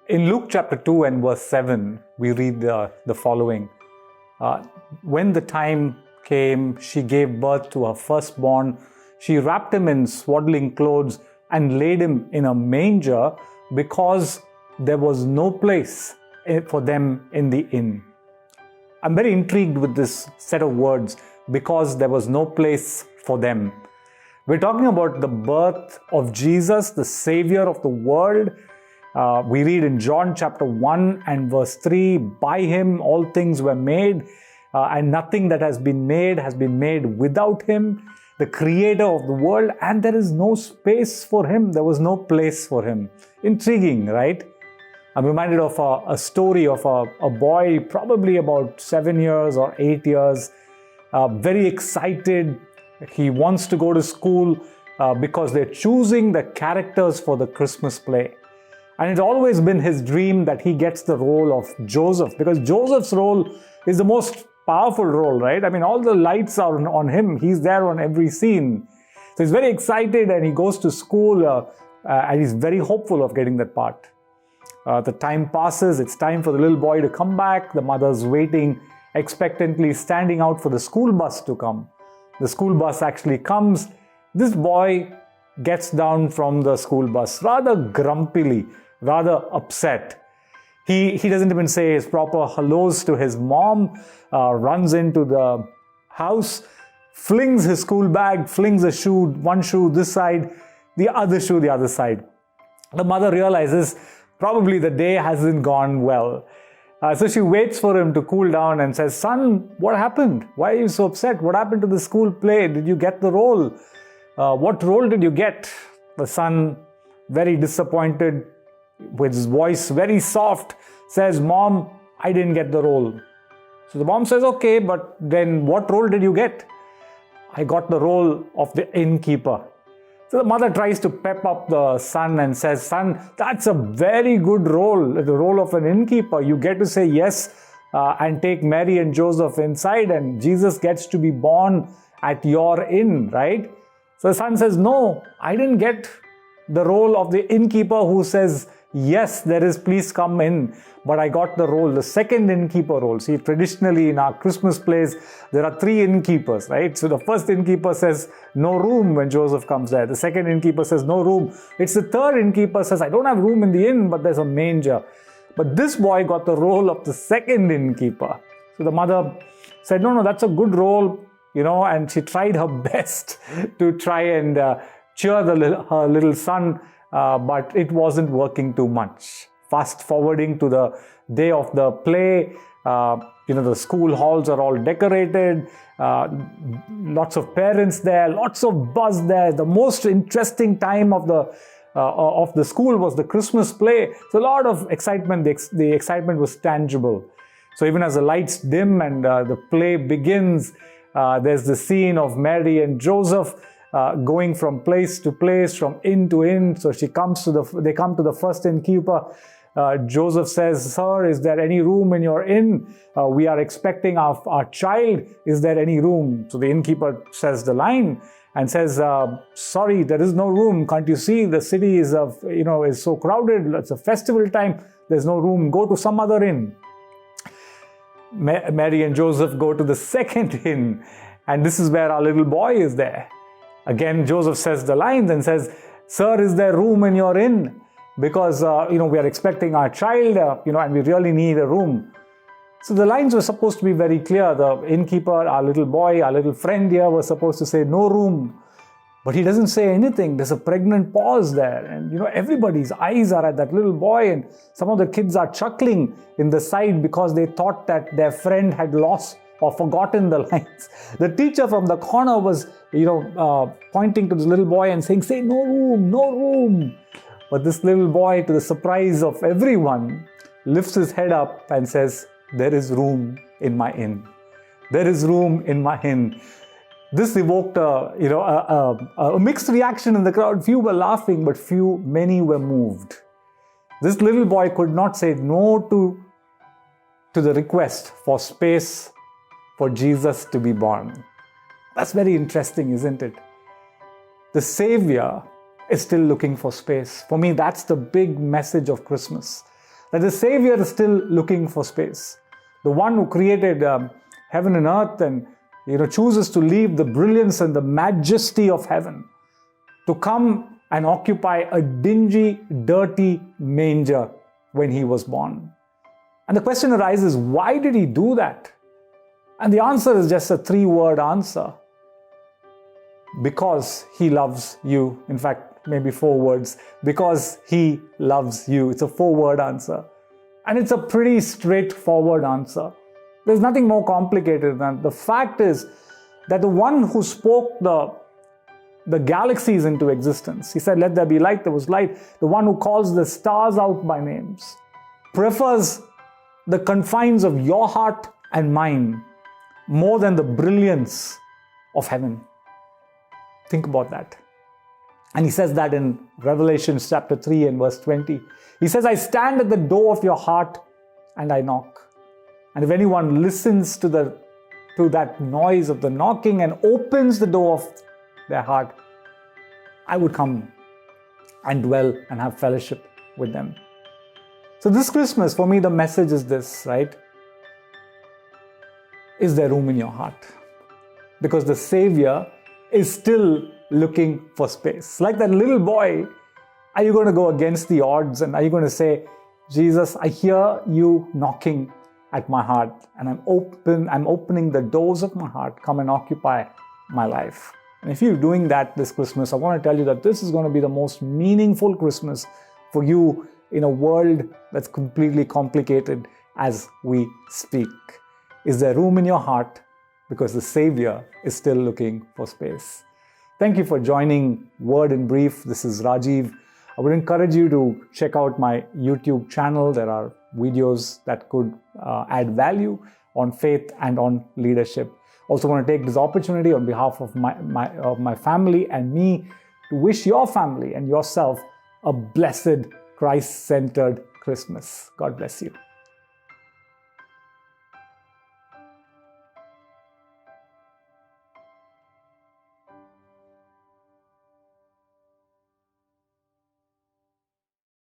In Luke chapter 2 and verse 7, we read the following. When the time came, she gave birth to her firstborn. She wrapped him in swaddling clothes and laid him in a manger because there was no place for them in the inn. I'm very intrigued with this set of words, because there was no place for them. We're talking about the birth of Jesus, the Savior of the world. We read in John chapter 1 and verse 3, by him all things were made, and nothing that has been made without him, the creator of the world, and there is no space for him. There was no place for him. Intriguing, right? I'm reminded of a story of a boy, probably about 7 years or 8 years, very excited. He wants to go to school because they're choosing the characters for the Christmas play. And it's always been his dream that he gets the role of Joseph, because Joseph's role is the most powerful role, right? I mean, all the lights are on him. He's there on every scene. So he's very excited and he goes to school and he's very hopeful of getting that part. The time passes. It's time for the little boy to come back. The mother's waiting expectantly, standing out for the school bus to come. The school bus actually comes. This boy gets down from the school bus rather grumpily, rather upset. He doesn't even say his proper hellos to his mom, runs into the house, flings his school bag, flings a shoe, one shoe this side, the other shoe the other side. The mother realizes probably the day hasn't gone well. So she waits for him to cool down and says, son, what happened? Why are you so upset? What happened to the school play? Did you get the role? What role did you get? The son, very disappointed, with his voice very soft, says, Mom, I didn't get the role. So the mom says, okay, but then what role did you get? I got the role of the innkeeper. So the mother tries to pep up the son and says, son, that's a very good role, the role of an innkeeper. You get to say yes and take Mary and Joseph inside, and Jesus gets to be born at your inn, right? So the son says, no, I didn't get the role of the innkeeper who says, yes, there is, please come in. But I got the role, the second innkeeper role. See, traditionally in our Christmas plays, there are 3 innkeepers, right? So the first innkeeper says, no room when Joseph comes there. The second innkeeper says, no room. It's the third innkeeper says, I don't have room in the inn, but there's a manger. But this boy got the role of the second innkeeper. So the mother said, no, that's a good role, and she tried her best to try and cheer her little son, but it wasn't working too much. Fast forwarding to the day of the play, the school halls are all decorated, lots of parents there, lots of buzz there. The most interesting time of the school was the Christmas play. So a lot of excitement. The excitement was tangible. So even as the lights dim and the play begins, there's the scene of Mary and Joseph going from place to place, from inn to inn. So they come to the first innkeeper. Joseph says, sir, is there any room in your inn? We are expecting our child. Is there any room? So the innkeeper says the line and says, sorry, there is no room. Can't you see the city is so crowded. It's a festival time. There's no room. Go to some other inn. Mary and Joseph go to the second inn, and this is where our little boy is there. Again, Joseph says the lines and says, sir, is there room in your inn? Because, we are expecting our child, and we really need a room. So the lines were supposed to be very clear. The innkeeper, our little boy, our little friend here was supposed to say no room. But he doesn't say anything. There's a pregnant pause there. And, everybody's eyes are at that little boy. And some of the kids are chuckling in the side because they thought that their friend had lost or forgotten the lines. The teacher from the corner was, pointing to this little boy and saying, say no room, no room. But this little boy, to the surprise of everyone, lifts his head up and says, there is room in my inn. There is room in my inn. This evoked a mixed reaction in the crowd. Few were laughing, but many were moved. This little boy could not say no to the request for space for Jesus to be born. That's very interesting, isn't it? The Savior is still looking for space. For me, that's the big message of Christmas. that the Savior is still looking for space. The one who created heaven and earth and chooses to leave the brilliance and the majesty of heaven to come and occupy a dingy, dirty manger when he was born. And the question arises, why did he do that? And the answer is just a 3-word answer. Because he loves you. In fact, maybe 4 words. Because he loves you. It's a 4-word answer. And it's a pretty straightforward answer. There's nothing more complicated than the fact is that the one who spoke the galaxies into existence, he said, let there be light, there was light. The one who calls the stars out by names prefers the confines of your heart and mine more than the brilliance of heaven. Think about that. And he says that in Revelation chapter 3 and verse 20. He says, I stand at the door of your heart and I knock. And if anyone listens to that noise of the knocking and opens the door of their heart, I would come and dwell and have fellowship with them. So this Christmas, for me, the message is this, right? Is there room in your heart? Because the Savior is still looking for space. Like that little boy, are you going to go against the odds and are you going to say, Jesus, I hear you knocking at my heart and I'm opening the doors of my heart. Come and occupy my life. And if you're doing that this Christmas, I want to tell you that this is going to be the most meaningful Christmas for you in a world that's completely complicated as we speak. Is there room in your heart? Because the Savior is still looking for space. Thank you for joining Word in Brief. This is Rajiv. I would encourage you to check out my YouTube channel. There are videos that could add value on faith and on leadership. Also want to take this opportunity on behalf of my family and me to wish your family and yourself a blessed, Christ-centered Christmas. God bless you.